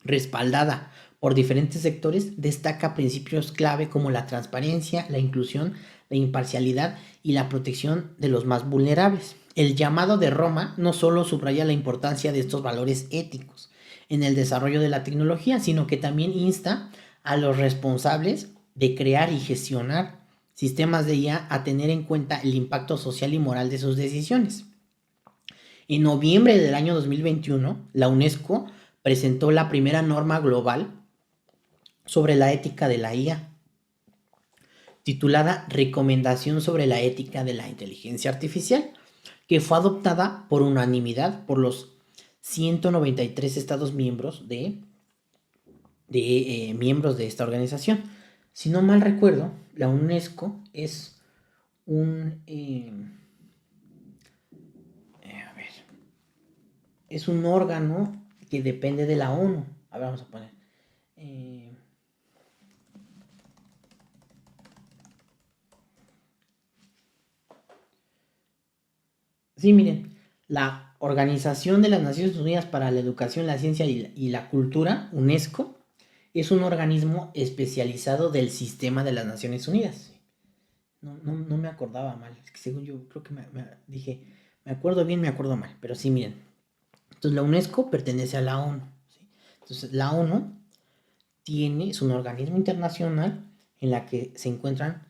respaldada por diferentes sectores, destaca principios clave como la transparencia, la inclusión, la imparcialidad y la protección de los más vulnerables. El llamado de Roma no solo subraya la importancia de estos valores éticos en el desarrollo de la tecnología, sino que también insta a los responsables de crear y gestionar sistemas de IA a tener en cuenta el impacto social y moral de sus decisiones. En noviembre del año 2021, la UNESCO presentó la primera norma global sobre la ética de la IA, titulada Recomendación sobre la ética de la inteligencia artificial, que fue adoptada por unanimidad por los 193 estados miembros miembros de esta organización. Si no mal recuerdo, la UNESCO es es un órgano que depende de la ONU. A ver, vamos a poner. Sí, miren, la Organización de las Naciones Unidas para la Educación, la Ciencia y la Cultura, UNESCO, es un organismo especializado del sistema de las Naciones Unidas. No me acordaba mal, es que según yo creo que dije, me acuerdo bien, me acuerdo mal, pero sí, miren. Entonces la UNESCO pertenece a la ONU, ¿sí? Entonces la ONU es un organismo internacional en la que se encuentran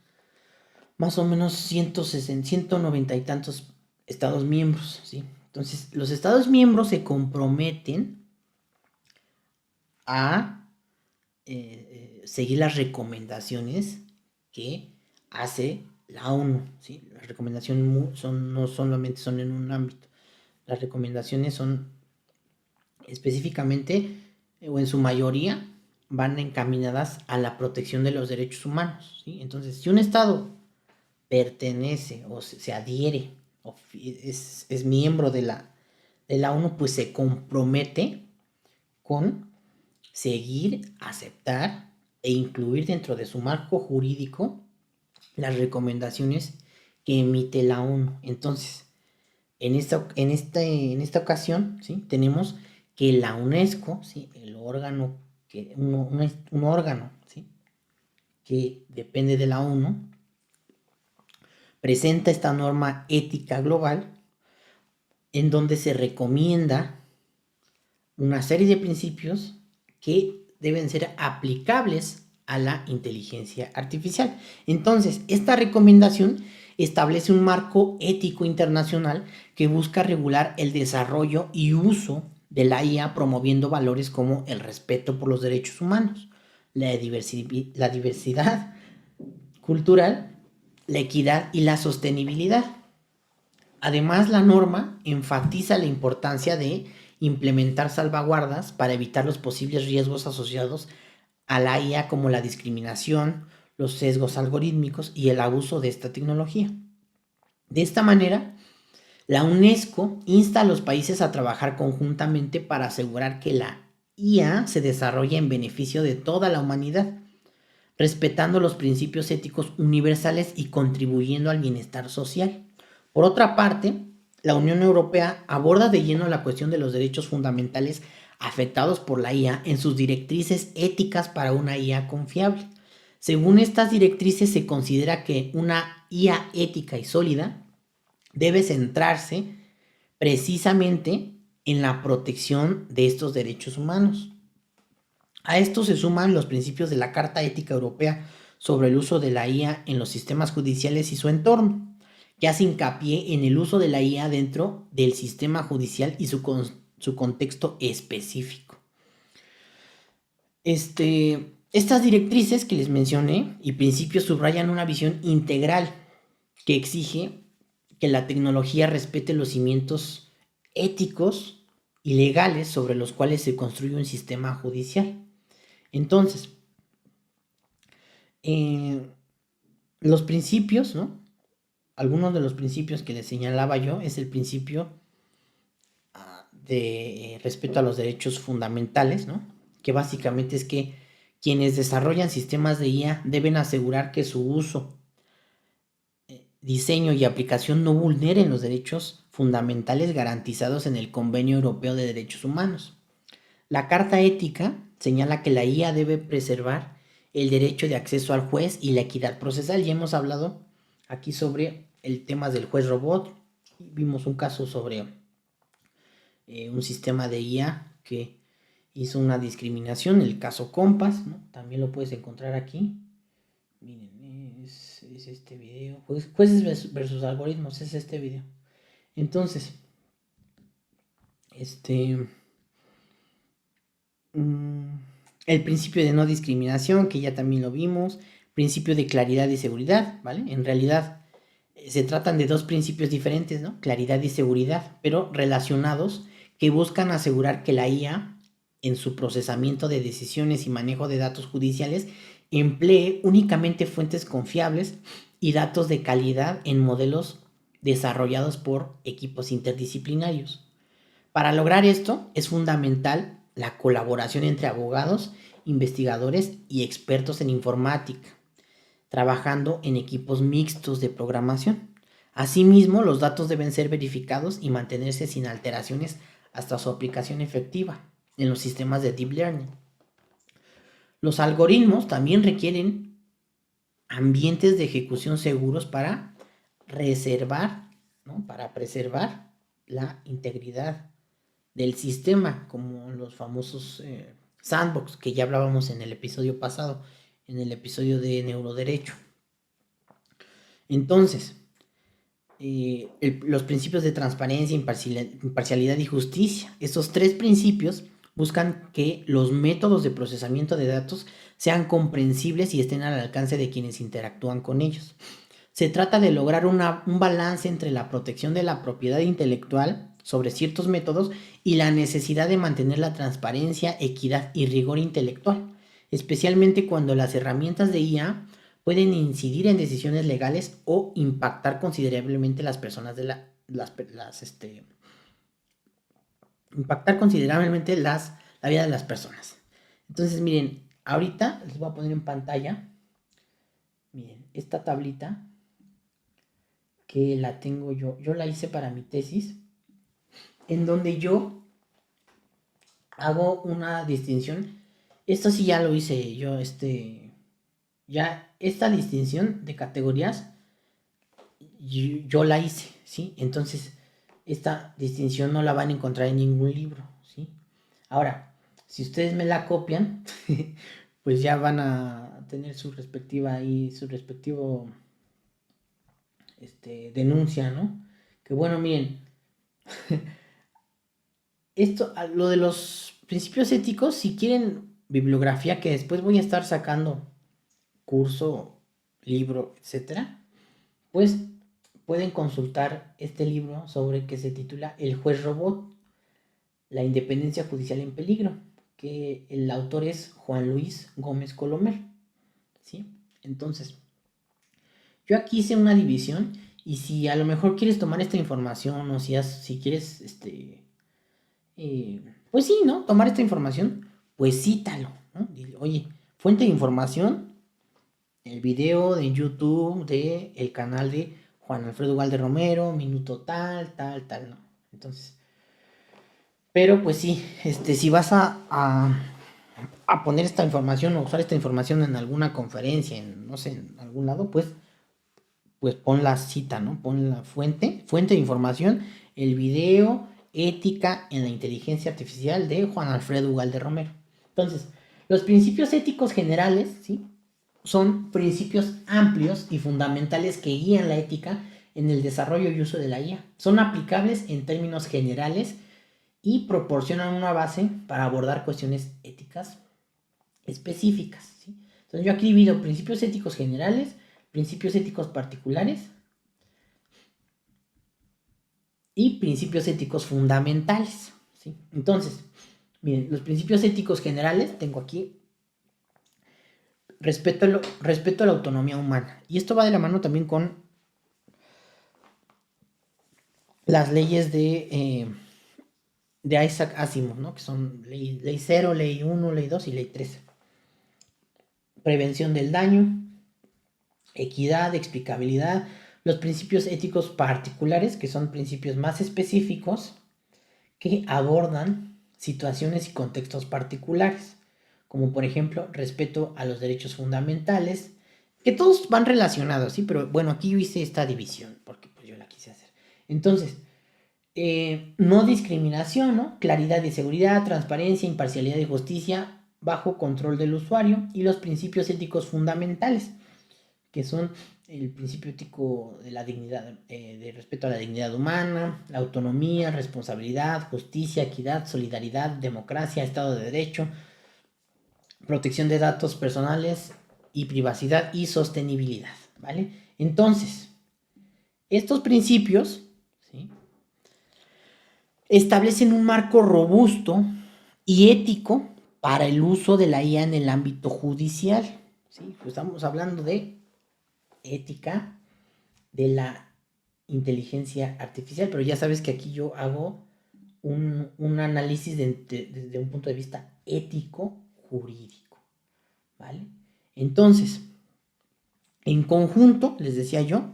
más o menos 190 y tantos estados miembros, ¿sí? Entonces, los estados miembros se comprometen a seguir las recomendaciones que hace la ONU, ¿sí? Las recomendaciones no solamente son en un ámbito. Las recomendaciones son específicamente, o en su mayoría, van encaminadas a la protección de los derechos humanos, ¿sí? Entonces, si un estado pertenece o se adhiere o es miembro de la ONU, pues se compromete con seguir, aceptar e incluir dentro de su marco jurídico las recomendaciones que emite la ONU. Entonces, en esta ocasión, ¿sí? Tenemos que la UNESCO, ¿sí? El órgano, un órgano, ¿sí? Que depende de la ONU, presenta esta norma ética global en donde se recomienda una serie de principios que deben ser aplicables a la inteligencia artificial. Entonces, esta recomendación establece un marco ético internacional que busca regular el desarrollo y uso de la IA, promoviendo valores como el respeto por los derechos humanos, la diversidad cultural, la equidad y la sostenibilidad. Además, la norma enfatiza la importancia de implementar salvaguardas para evitar los posibles riesgos asociados a la IA, como la discriminación, los sesgos algorítmicos y el abuso de esta tecnología. De esta manera, la UNESCO insta a los países a trabajar conjuntamente para asegurar que la IA se desarrolle en beneficio de toda la humanidad, respetando los principios éticos universales y contribuyendo al bienestar social. Por otra parte, la Unión Europea aborda de lleno la cuestión de los derechos fundamentales afectados por la IA en sus directrices éticas para una IA confiable. Según estas directrices, se considera que una IA ética y sólida debe centrarse precisamente en la protección de estos derechos humanos. A esto se suman los principios de la Carta Ética Europea sobre el uso de la IA en los sistemas judiciales y su entorno, que hace hincapié en el uso de la IA dentro del sistema judicial y su contexto específico. Estas directrices que les mencioné y principios subrayan una visión integral que exige que la tecnología respete los cimientos éticos y legales sobre los cuales se construye un sistema judicial. Entonces, los principios, ¿no? Algunos de los principios que les señalaba yo es el principio de respeto a los derechos fundamentales, ¿no? Que básicamente es que quienes desarrollan sistemas de IA deben asegurar que su uso, diseño y aplicación no vulneren los derechos fundamentales garantizados en el Convenio Europeo de Derechos Humanos. La Carta Ética señala que la IA debe preservar el derecho de acceso al juez y la equidad procesal. Ya hemos hablado aquí sobre el tema del juez robot. Vimos un caso sobre un sistema de IA que hizo una discriminación, el caso Compass, ¿no? También lo puedes encontrar aquí. Miren, es este video. Jueces versus algoritmos, es este video. Entonces, el principio de no discriminación, que ya también lo vimos, principio de claridad y seguridad, ¿vale? En realidad se tratan de dos principios diferentes, ¿no? Claridad y seguridad, pero relacionados, que buscan asegurar que la IA, en su procesamiento de decisiones y manejo de datos judiciales, emplee únicamente fuentes confiables y datos de calidad en modelos desarrollados por equipos interdisciplinarios. Para lograr esto es fundamental la colaboración entre abogados, investigadores y expertos en informática, trabajando en equipos mixtos de programación. Asimismo, los datos deben ser verificados y mantenerse sin alteraciones hasta su aplicación efectiva en los sistemas de deep learning. Los algoritmos también requieren ambientes de ejecución seguros para preservar la integridad del sistema, como los famosos sandbox que ya hablábamos en el episodio pasado, en el episodio de neuroderecho. Entonces, los principios de transparencia, imparcialidad y justicia. Estos tres principios buscan que los métodos de procesamiento de datos sean comprensibles y estén al alcance de quienes interactúan con ellos. Se trata de lograr un balance entre la protección de la propiedad intelectual sobre ciertos métodos y la necesidad de mantener la transparencia, equidad y rigor intelectual, especialmente cuando las herramientas de IA pueden incidir en decisiones legales o impactar considerablemente las personas impactar considerablemente la vida de las personas. Entonces, miren, ahorita les voy a poner en pantalla, miren, esta tablita que la tengo yo la hice para mi tesis, en donde yo hago una distinción. Esto sí ya lo hice yo, ya esta distinción de categorías yo la hice, ¿sí? Entonces, esta distinción no la van a encontrar en ningún libro, ¿sí? Ahora, si ustedes me la copian, pues ya van a tener su respectivo denuncia, ¿no? Que bueno, miren, lo de los principios éticos, si quieren bibliografía, que después voy a estar sacando curso, libro, etcétera, pues pueden consultar este libro que se titula El juez robot, la independencia judicial en peligro, que el autor es Juan Luis Gómez Colomer, ¿sí? Entonces, yo aquí hice una división, y si a lo mejor quieres tomar esta información, o si quieres, pues sí, ¿no? Tomar esta información, pues cítalo, ¿no? Dile, oye, fuente de información, el video de YouTube del canal de Juan Alfredo Ugalde Romero, minuto tal, ¿no? Entonces, pero pues sí, si vas a poner esta información o usar esta información en alguna conferencia, no sé, en algún lado, pues pon la cita, ¿no? Pon la fuente de información, el video Ética en la Inteligencia Artificial de Juan Alfredo Ugalde Romero. Entonces, los principios éticos generales, ¿sí?, son principios amplios y fundamentales que guían la ética en el desarrollo y uso de la IA. Son aplicables en términos generales y proporcionan una base para abordar cuestiones éticas específicas, ¿sí? Entonces yo aquí divido principios éticos generales, principios éticos particulares y principios éticos fundamentales, ¿sí? Entonces, miren, los principios éticos generales tengo aquí respeto a la autonomía humana. Y esto va de la mano también con las leyes de Isaac Asimov, ¿no?, que son ley 0, ley 1, ley 2 y ley 3. Prevención del daño, equidad, explicabilidad, los principios éticos particulares, que son principios más específicos que abordan situaciones y contextos particulares, como por ejemplo respeto a los derechos fundamentales, que todos van relacionados, ¿sí? Pero bueno, aquí yo hice esta división porque pues yo la quise hacer. Entonces, no discriminación, ¿no?, claridad y seguridad, transparencia, imparcialidad y justicia bajo control del usuario, y los principios éticos fundamentales, que son el principio ético de la dignidad, de respeto a la dignidad humana, la autonomía, responsabilidad, justicia, equidad, solidaridad, democracia, Estado de Derecho, protección de datos personales y privacidad y sostenibilidad, ¿vale? Entonces, estos principios, ¿sí?, establecen un marco robusto y ético para el uso de la IA en el ámbito judicial, ¿sí? Pues estamos hablando de ética de la inteligencia artificial, pero ya sabes que aquí yo hago un análisis desde un punto de vista ético jurídico, ¿vale? Entonces, en conjunto, les decía yo,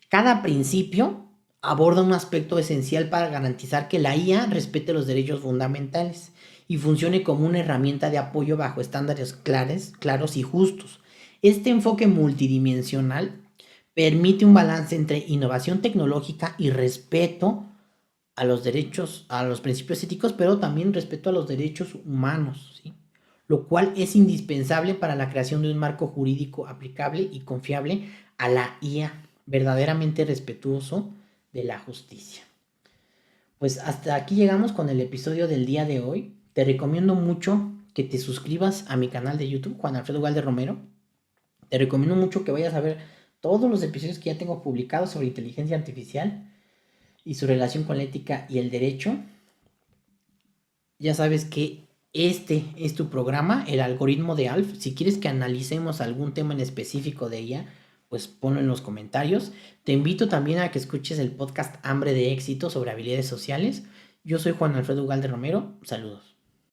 cada principio aborda un aspecto esencial para garantizar que la IA respete los derechos fundamentales y funcione como una herramienta de apoyo bajo estándares claros y justos. Este enfoque multidimensional permite un balance entre innovación tecnológica y respeto a los derechos, a los principios éticos, pero también respeto a los derechos humanos, ¿sí?, lo cual es indispensable para la creación de un marco jurídico aplicable y confiable a la IA, verdaderamente respetuoso de la justicia. Pues hasta aquí llegamos con el episodio del día de hoy. Te recomiendo mucho que te suscribas a mi canal de YouTube, Juan Alfredo Ugalde Romero. Te recomiendo mucho que vayas a ver todos los episodios que ya tengo publicados sobre inteligencia artificial y su relación con la ética y el derecho. Ya sabes que este es tu programa, el algoritmo de ALF. Si quieres que analicemos algún tema en específico de ella, pues ponlo en los comentarios. Te invito también a que escuches el podcast Hambre de Éxito sobre habilidades sociales. Yo soy Juan Alfredo Ugalde Romero. Saludos.